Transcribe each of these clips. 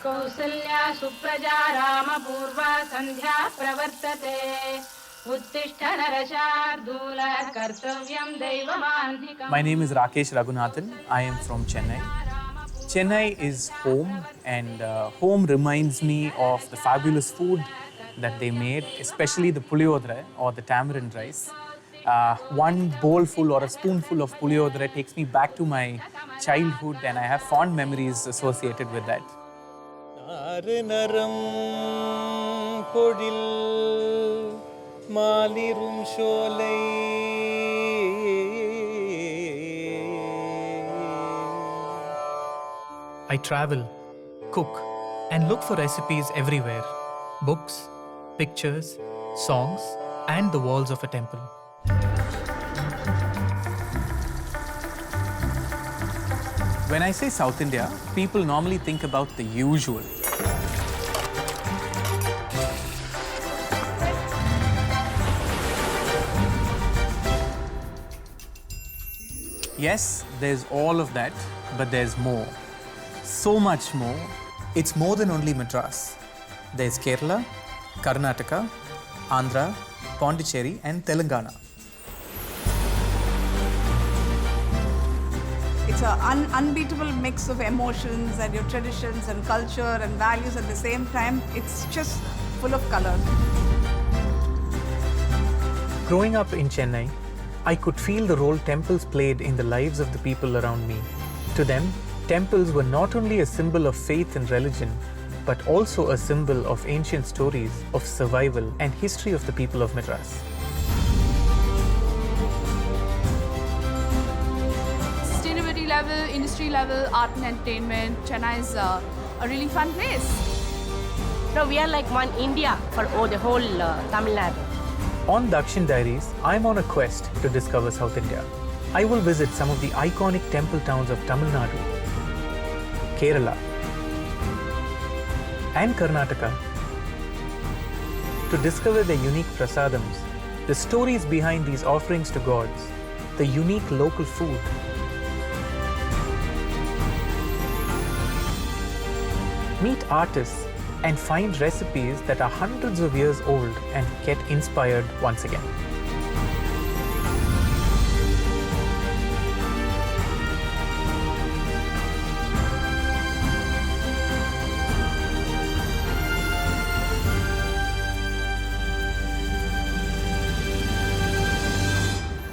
कौसल्या सुप्रजा रामपूर्वा सन्ध्या प्रवर्तते उत्तिष्ठ नरशार्दूल कर्तव्यं दैवमान्धिकम्. My name is Rakesh Raghunathan. I am from Chennai. Chennai is home, and home reminds me of the fabulous food that they made, especially the puliyodre or the tamarind rice. One bowlful or a spoonful of puliyodre takes me back to my childhood, and I have fond memories associated with that. I travel, cook, and look for recipes everywhere. Books, pictures, songs, and the walls of a temple. When I say South India, people normally think about the usual. Yes, there's all of that, but there's more. So much more. It's more than only Madras. There's Kerala, Karnataka, Andhra, Pondicherry, and Telangana. It's an unbeatable mix of emotions and your traditions and culture and values at the same time. It's just full of color. Growing up in Chennai, I could feel the role temples played in the lives of the people around me. To them, temples were not only a symbol of faith and religion, but also a symbol of ancient stories of survival and history of the people of Madras. Sustainability level, industry level, art and entertainment, Chennai is a really fun place. No, we are like one India for the whole Tamil Nadu. On Dakshin Diaries, I'm on a quest to discover South India. I will visit some of the iconic temple towns of Tamil Nadu, Kerala, and Karnataka to discover their unique prasadams, the stories behind these offerings to gods, the unique local food. Meet artists and find recipes that are hundreds of years old and get inspired once again.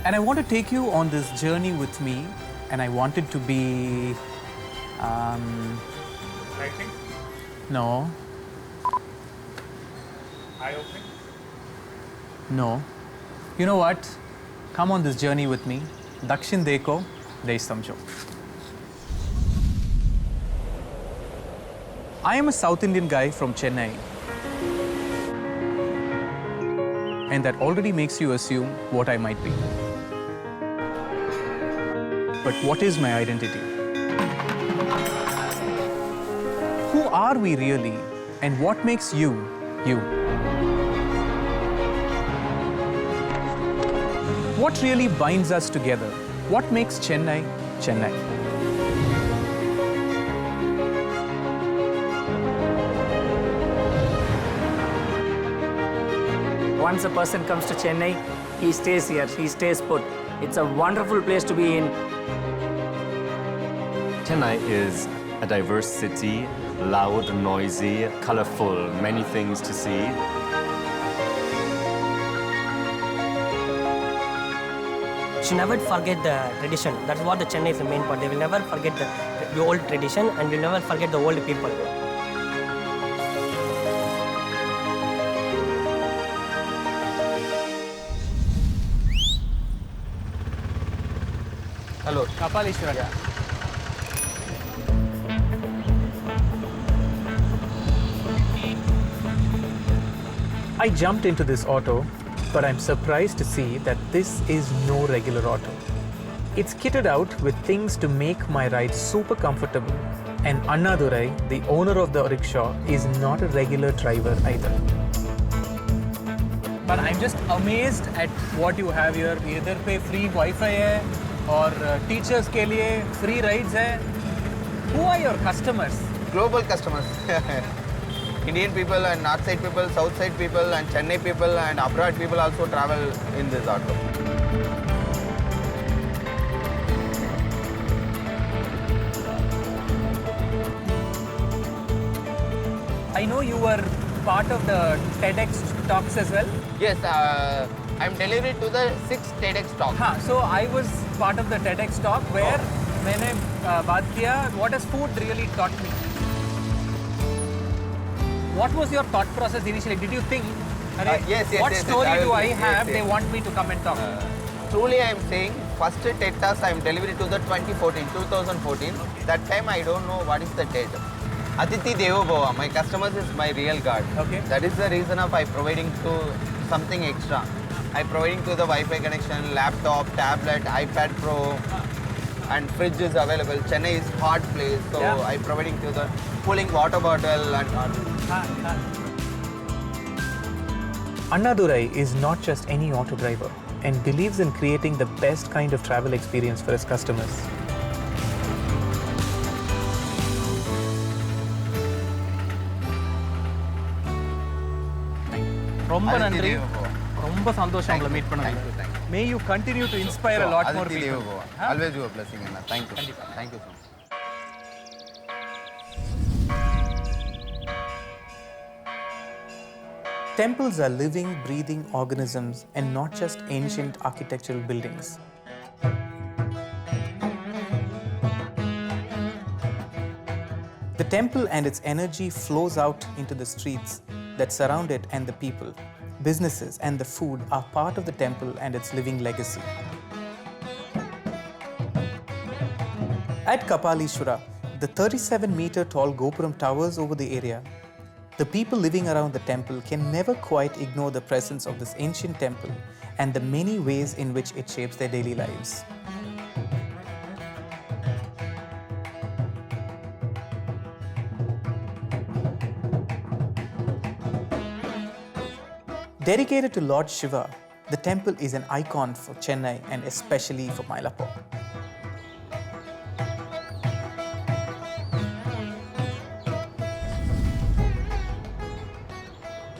And I want to take you on this journey with me, and I want it to be... Writing? No. Eye-opening? No. You know what? Come on this journey with me. Dakshin Deko, Desh Samjho. I am a South Indian guy from Chennai. And that already makes you assume what I might be. But what is my identity? Who are we really? And what makes you, you? What really binds us together? What makes Chennai, Chennai? Once a person comes to Chennai, he stays here, he stays put. It's a wonderful place to be in. Chennai is a diverse city, loud, noisy, colorful, many things to see. You should never forget the tradition. That's what the Chennai is the main part. They will never forget the old tradition and will never forget the old people. Hello, Kapaleshwara. I jumped into this auto, but I'm surprised to see that this is no regular auto. It's kitted out with things to make my ride super comfortable. And Annadurai, the owner of the rickshaw, is not a regular driver either. But I'm just amazed at what you have here. Either pay free Wi-Fi hai, or teachers के लिए free rides hai. Who are your customers? global customers. Indian people and north side people, south side people and Chennai people and abroad people also travel in this auto. I know you were part of the TEDx talks as well. Yes, I'm delivered to the 6 TEDx talks. So I was part of the TEDx talk where मैंने बात किया what has food really taught me. What was your thought process initially? Did you think, yes, what story do I have? yes. They want me to come and talk. Truly, I am saying, first TED Talks I am delivered to the 2014. That time I don't know what is the TED. Aditi Devo Bhava, my customers is my real God. Okay. That is the reason of I providing to something extra. I providing to the Wi-Fi connection, laptop, tablet, iPad Pro, and fridge is available. Chennai is hot place, so Yeah. I providing to the cooling water bottle and all. Annadurai is not just any auto driver and believes in creating the best kind of travel experience for his customers. ரொம்ப நன்றி ரொம்ப சந்தோஷம் உங்களை meet பண்ணதுல. May you continue to inspire a lot more Aditi people. Devo Bhava. Always your blessing, Anna. Thank you. Thank you so much. Temples are living, breathing organisms and not just ancient architectural buildings. The temple and its energy flows out into the streets that surround it, and the people, businesses and the food are part of the temple and its living legacy. At Kapalishwara, the 37-meter tall Gopuram towers over the area. The people living around the temple can never quite ignore the presence of this ancient temple and the many ways in which it shapes their daily lives. Dedicated to Lord Shiva, the temple is an icon for Chennai and especially for Mylapore.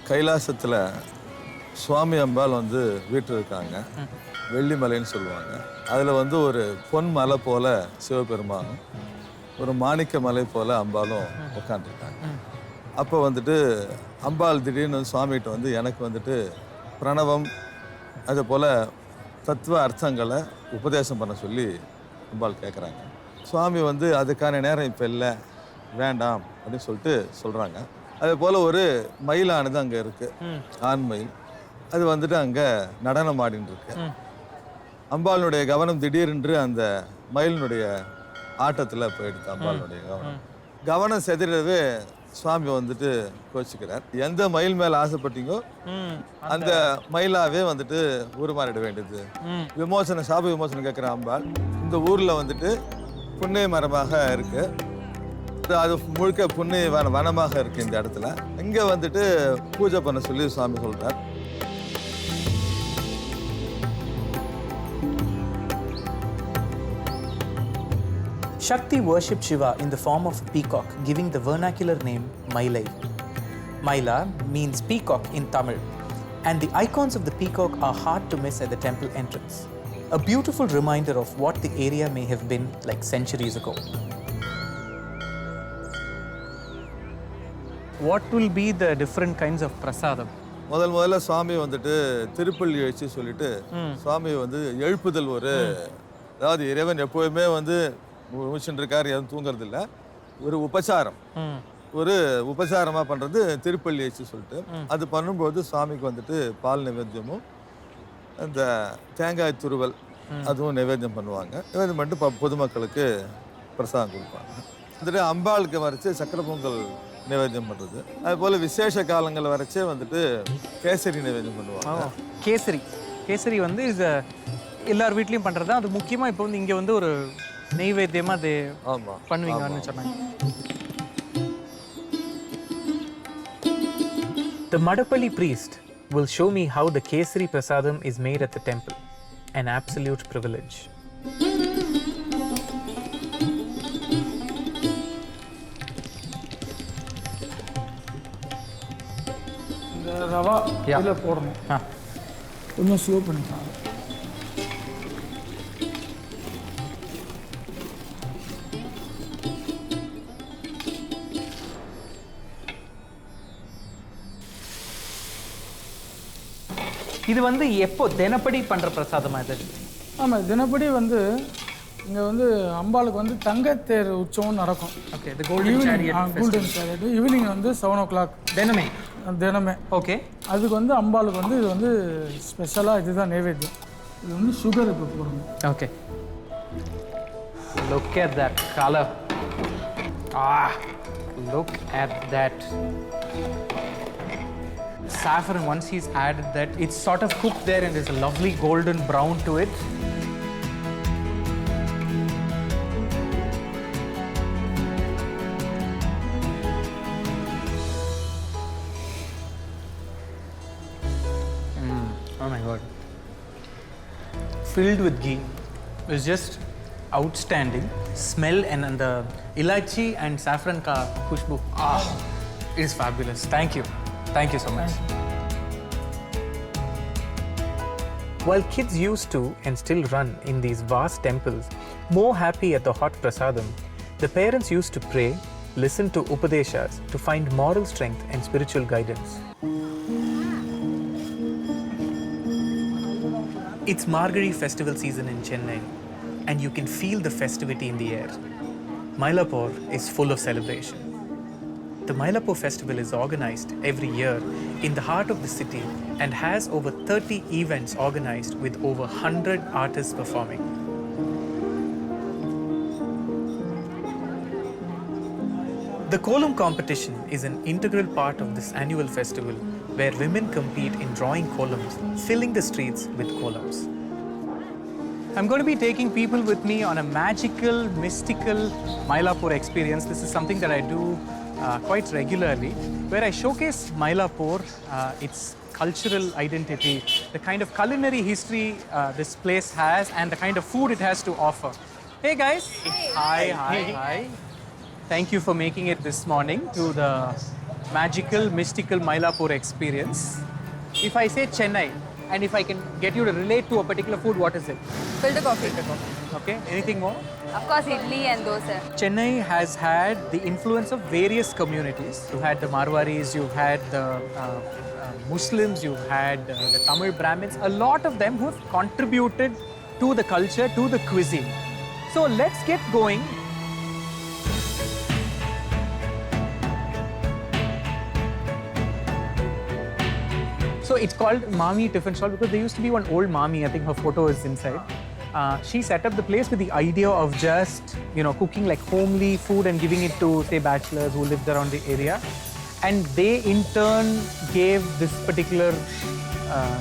கைலாசத்தில் சுவாமி அம்பாள் வந்து வீட்டில் இருக்காங்க. வெள்ளிமலைன்னு சொல்லுவாங்க. அதில் வந்து ஒரு பொன் மலை போல சிவபெருமானும் ஒரு மாணிக்க மலை போல அம்பாலும் உட்காந்துருக்காங்க. அப்போ வந்துட்டு அம்பாள் திடீர்னு சுவாமிகிட்ட வந்து எனக்கு வந்துட்டு பிரணவம் அது போல் தத்துவ அர்த்தங்களை உபதேசம் பண்ண சொல்லி அம்பாள் கேட்குறாங்க. சுவாமி வந்து அதுக்கான நேரம் இப்போ இல்லை, வேண்டாம் அப்படின்னு சொல்லிட்டு சொல்கிறாங்க. அதே போல் ஒரு மயிலானது அங்கே இருக்குது, ஆண் மயில். அது வந்துட்டு அங்கே நடனம் ஆடின்னு இருக்கு. அம்பாளுடைய கவனம் திடீரென்று அந்த மயிலினுடைய ஆட்டத்தில் போயிடுது. அம்பாளுடைய கவனம் செதறவே சுவாமி வந்துட்டு கோச்சிக்கிறார். எந்த மயில் மேலே ஆசைப்பட்டீங்கோ அந்த மயிலாவே வந்துட்டு உருமாறிட வேண்டியது. விமோசனம், சாப விமோசனம் கேட்குற அம்பாள் இந்த ஊரில் வந்துட்டு புன்னை மரமாக இருக்கு. அது முழுக்க புன்னை வனமாக இருக்கு. இந்த இடத்துல இங்கே வந்துட்டு பூஜை பண்ண சொல்லி சுவாமி சொல்றார். Shakti worshipped Shiva in the form of a peacock, giving the vernacular name Mailai. Maila means peacock in Tamil, and the icons of the peacock are hard to miss at the temple entrance. A beautiful reminder of what the area may have been like centuries ago. What will be the different kinds of prasadam? முதல்ல சுவாமி வந்துட்டு திருப்பள்ளி எழுச்சி சொல்லிட்டு சுவாமி வந்து எழுப்புதல் ஒரு, அதாவது இறைவன் எப்போவுமே வந்து முடிச்சுட்டு இருக்காரு, எதுவும் தூங்குறது இல்லை. ஒரு உபசாரம், ஒரு உபசாரமாக பண்ணுறது திருப்பள்ளி எழுச்சி சொல்லிட்டு அது பண்ணும்போது சுவாமிக்கு வந்துட்டு பால் நைவேத்தியமும் அந்த தேங்காய் துருவல் அதுவும் நைவேத்தியம் பண்ணுவாங்க. நைவேத்தியம் பண்ணிட்டு பொதுமக்களுக்கு பிரசாதம் கொடுப்பாங்க. வந்துட்டு அம்பாளுக்கு வரைச்சி சக்கரை பொங்கல் நைவேத்தியம் பண்ணுறது. அதுபோல் விசேஷ காலங்கள் வரைச்சே வந்துட்டு கேசரி நைவேத்தியம் பண்ணுவாங்க. கேசரி வந்து எல்லார் வீட்லேயும் பண்ணுறது தான். அது முக்கியமாக இப்போ வந்து இங்கே வந்து ஒரு நெய்வேத்தியமாக அது பண்ணுவீங்கன்னு சொன்னாங்க. The Madapalli priest will show me how the Kesari Prasadam is made at the temple. An absolute privilege. Rava இதில் போடணும். கொஞ்சம் ஸ்லோ பண்ணிக்கலாம். இது வந்து எப்போ தினப்படி பண்ணுற பிரசாதமா இது? ஆமாம், தினப்படி வந்து இங்கே வந்து அம்பாளுக்கு வந்து தங்கத்தேர் உற்சவம் நடக்கும். Okay, the golden chariot. Golden chariot evening வந்து 7 o'clock தினமே. ஓகே, அதுக்கு வந்து அம்பாளுக்கு வந்து இது வந்து ஸ்பெஷலாக இதுதான் நைவேத்தியம். இது வந்து சுகர் இப்போ போடணும். Okay, look at that color. Look at that. Saffron, once he's added that, it's sort of cooked there and there's a lovely golden brown to it. Oh my God. Filled with ghee. It's just outstanding. Smell and the ilachi and saffron ka khushbu. It is fabulous. Thank you. Thank you so much. While kids used to and still run in these vast temples, more happy at the hot prasadam, the parents used to pray, listen to upadeshas to find moral strength and spiritual guidance. It's Margazhi festival season in Chennai, and you can feel the festivity in the air. Mylapore is full of celebration. The Mylapore festival is organized every year in the heart of the city and has over 30 events organized with over 100 artists performing. The Kolam competition is an integral part of this annual festival where women compete in drawing kolams, filling the streets with kolams. I'm going to be taking people with me on a magical, mystical Mylapore experience. This is something that I do quite regularly, where I showcase Mylapore, its cultural identity, the kind of culinary history this place has, and the kind of food it has to offer. Hey guys! Hi. Thank you for making it this morning to the magical, mystical Mylapore experience. If I say Chennai, and if I can get you to relate to a particular food, what is it? Filter coffee. Okay, anything more? Of course, idli and dosa. Chennai has had the influence of various communities. You've had the Marwaris, you've had the Muslims, you've had the Tamil Brahmins, a lot of them who have contributed to the culture, to the cuisine. So let's get going. So it's called Mami Tiffin Stall because there used to be one old Mami, I think her photo is inside. She set up the place with the idea of just, cooking like homely food and giving it to, say, bachelors who lived around the area. And they in turn gave this particular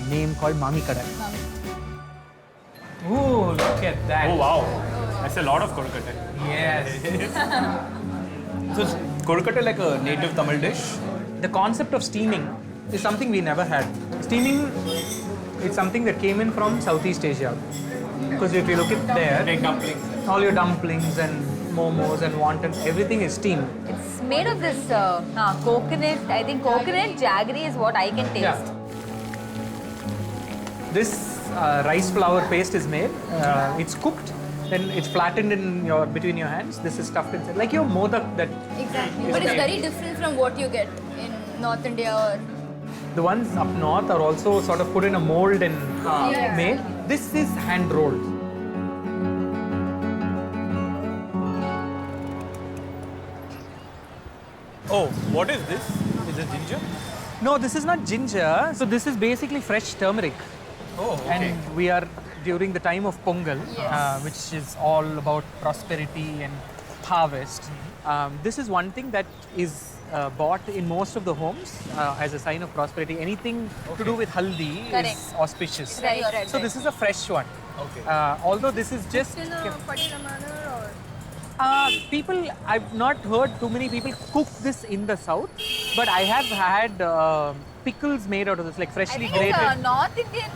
name called Mami Kadai. Oh, look at that. Oh, wow. That's a lot of Kolkata. Yes. So is Kolkata like a native Tamil dish? The concept of steaming is something we never had. Steaming is something that came in from Southeast Asia. Because if you look at there, like dumplings. All your dumplings and momos and wontons, everything is steamed. It's made of this coconut. I think coconut jaggery is what I can taste. Yeah. This rice flour paste is made. It's cooked. Then it's flattened in between your hands. This is stuffed inside, like your modak that. Exactly. But it's very different from what you get in North India or. The ones up north are also sort of put in a mold and made. This is hand rolled. Oh, what is this? Is it ginger? No, this is not ginger. So this is basically fresh turmeric. Oh, okay. And we are during the time of Pongal, which is all about prosperity and harvest. This is one thing that is bought in most of the homes as a sign of prosperity. Anything to do with haldi is auspicious. Right. So this is a fresh one. Okay. Although this is just people, I've not heard too many people cook this in the south, but I have had pickles made out of this, like freshly grated. I think North Indian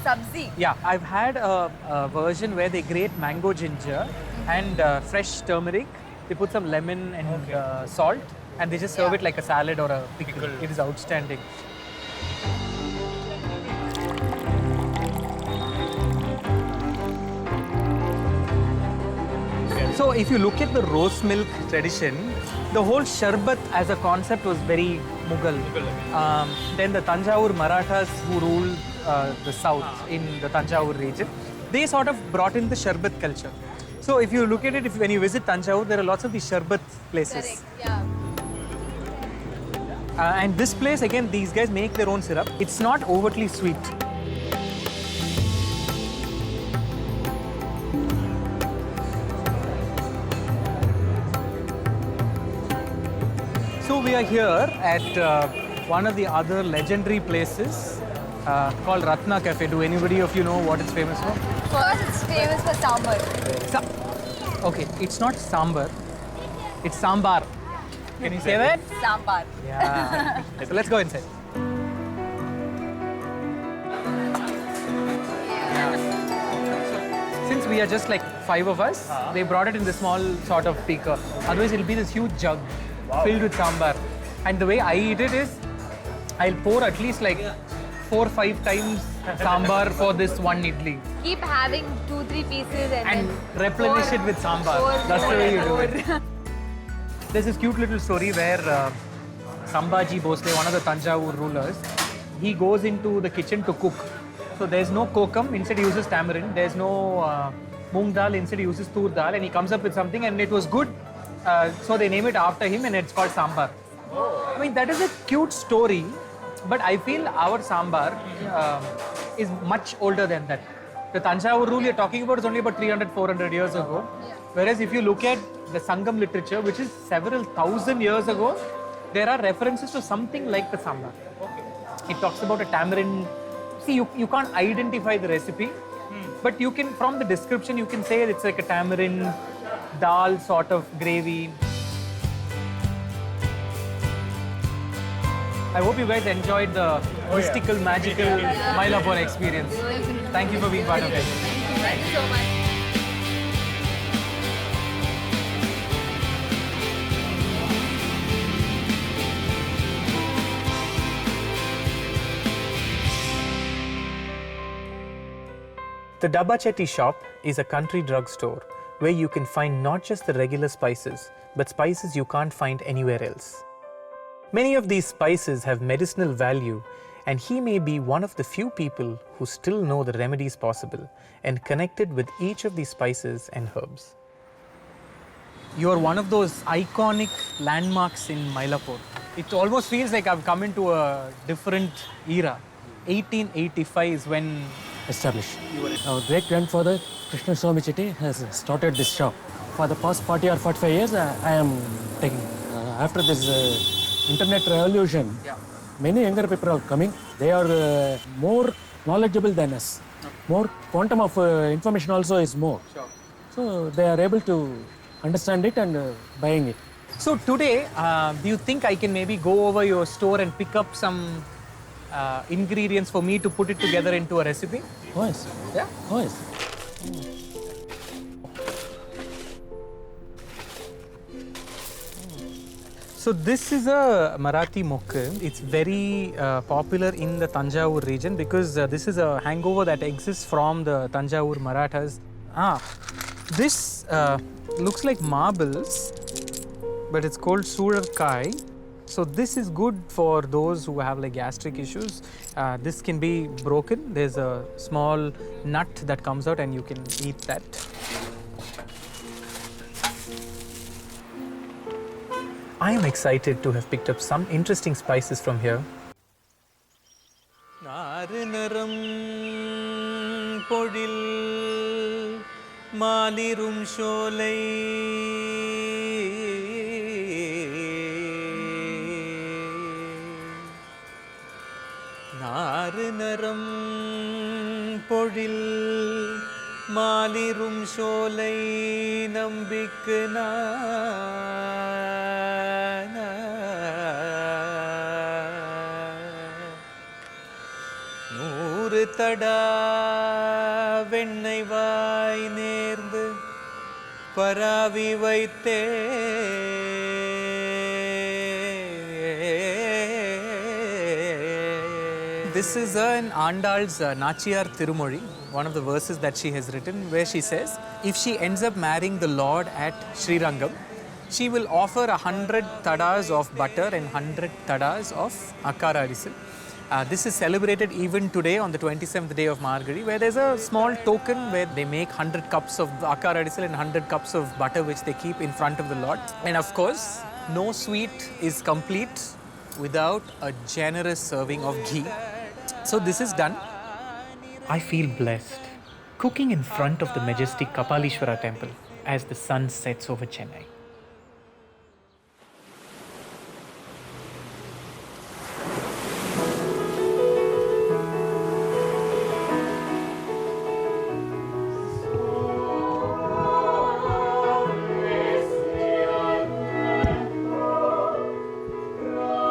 sabzi. Yeah, I've had a version where they grate mango ginger and fresh turmeric. They put some lemon and salt, and they just serve it like a salad or a pickle. It is outstanding. So if you look at the rose milk tradition, the whole sharbat as a concept was very Mughal. Then the Tanjavur Marathas who ruled the south in the Tanjavur region, they sort of brought in the sharbat culture. So if you look at it, when you visit Tanjavur, there are lots of these sharbat places. Correct, yeah. And this place, again, these guys make their own syrup. It's not overtly sweet. So we are here at one of the other legendary places called Ratna Cafe. Do anybody of you know what it's famous for? First, it's famous for sambar. Okay, it's not sambar, it's sambar. Can you say that? Sambar. Yeah. So let's go inside. Since we are just like 5 of us, they brought it in this small sort of beaker. Otherwise, it'll be this huge jug filled with sambar. And the way I eat it is, I'll pour at least like 4 or 5 times sambar for this one idli. Keep having 2-3 pieces and then replenish it with sambar. That's the way you do it. There's this cute little story where Sambhaji Bhosle, one of the Tanjavur rulers, he goes into the kitchen to cook. So there's no kokum, instead he uses tamarind. There's no moong dal, instead he uses tur dal, and he comes up with something and it was good. So they name it after him and it's called sambar. I mean, that is a cute story, but I feel our sambar is much older than that. The Tanjavur rule you're talking about is only about 300-400 years ago. Whereas if you look at the Sangam literature, which is several thousand years ago, there are references to something like the sambar. It talks about a tamarind. See, you can't identify the recipe, but you can, from the description, you can say it's like a tamarind dal sort of gravy. I hope you guys enjoyed the mystical, magical Mylapore experience. Thank you for being part of it. Thank you so much. The Dabba Chetty shop is a country drugstore where you can find not just the regular spices, but spices you can't find anywhere else. Many of these spices have medicinal value, and he may be one of the few people who still know the remedies possible and connected with each of these spices and herbs. You are one of those iconic landmarks in Mylapore. It almost feels like I've come into a different era. 1885 is when established. Our great-grandfather, Krishna Swami Chetty, has started this shop. For the past 40 or 45 years, I am taking. After this internet revolution, many younger people are coming. They are more knowledgeable than us. More quantum of information also is more. So they are able to understand it and buying it. So today, do you think I can maybe go over your store and pick up some ingredients for me to put it together into a recipe? Oh yes. Yeah? Oh yes. So this is a Marathi mokk. It's very popular in the Tanjavur region because this is a hangover that exists from the Tanjavur Marathas. This looks like marbles, but it's called Surarkai. So this is good for those who have like gastric issues. This can be broken. There's a small nut that comes out and you can eat that. I am excited to have picked up some interesting spices from here. நாறுநரம் பொழில் மாலிரும் சோலை நம்பிக்கு நூறு தடா வெண்ணெய் வாய் நேர்ந்து பராவி வைத்தே This is in Andal's Nachiyar Tirumozhi, one of the verses that she has written, where she says, if she ends up marrying the Lord at Srirangam, she will offer 100 tadas of butter and 100 tadas of akara arisil. This is celebrated even today on the 27th day of Margazhi, where there's a small token where they make 100 cups of akara arisil and 100 cups of butter, which they keep in front of the Lord. And of course, no sweet is complete without a generous serving of ghee. So this is done. I feel blessed cooking in front of the majestic Kapalishwara temple as the sun sets over Chennai.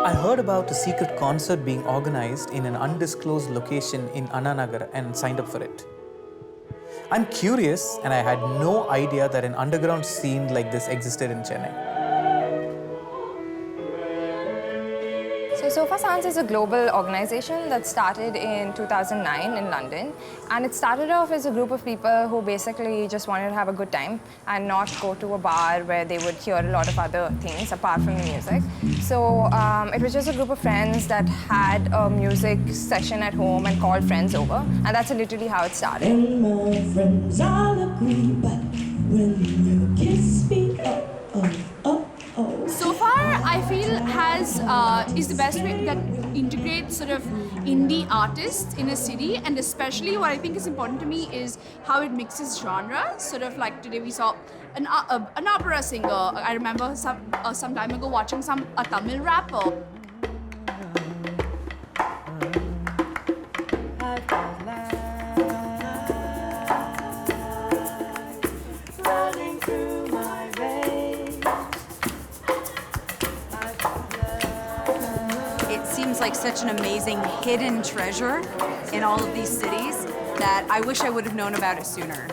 I heard about a secret concert being organized in an undisclosed location in Anna Nagar and signed up for it. I'm curious, and I had no idea that an underground scene like this existed in Chennai. So Sofa Sounds is a global organization that started in 2009 in London, and it started off as a group of people who basically just wanted to have a good time and not go to a bar where they would hear a lot of other things apart from the music. So it was just a group of friends that had a music session at home and called friends over, and that's literally how it started. And my friends all agree, but when you kiss me, So far, I feel is the best way that integrates sort of indie artists in a city, and especially what I think is important to me is how it mixes genres. Sort of like today we saw an opera singer. I remember some time ago watching a Tamil rapper. Like such an amazing hidden treasure in all of these cities that I wish I would have known about it sooner.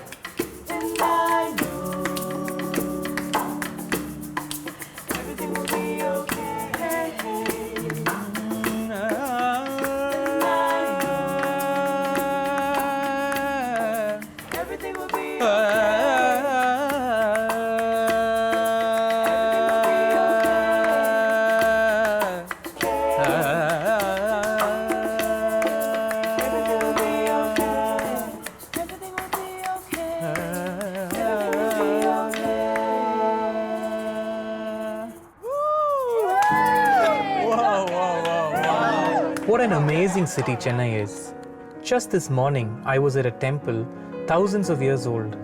What an amazing city Chennai is. Just this morning, I was at a temple thousands of years old,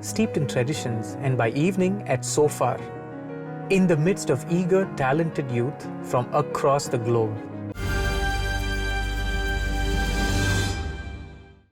steeped in traditions, and by evening at Sofar, in the midst of eager, talented youth from across the globe.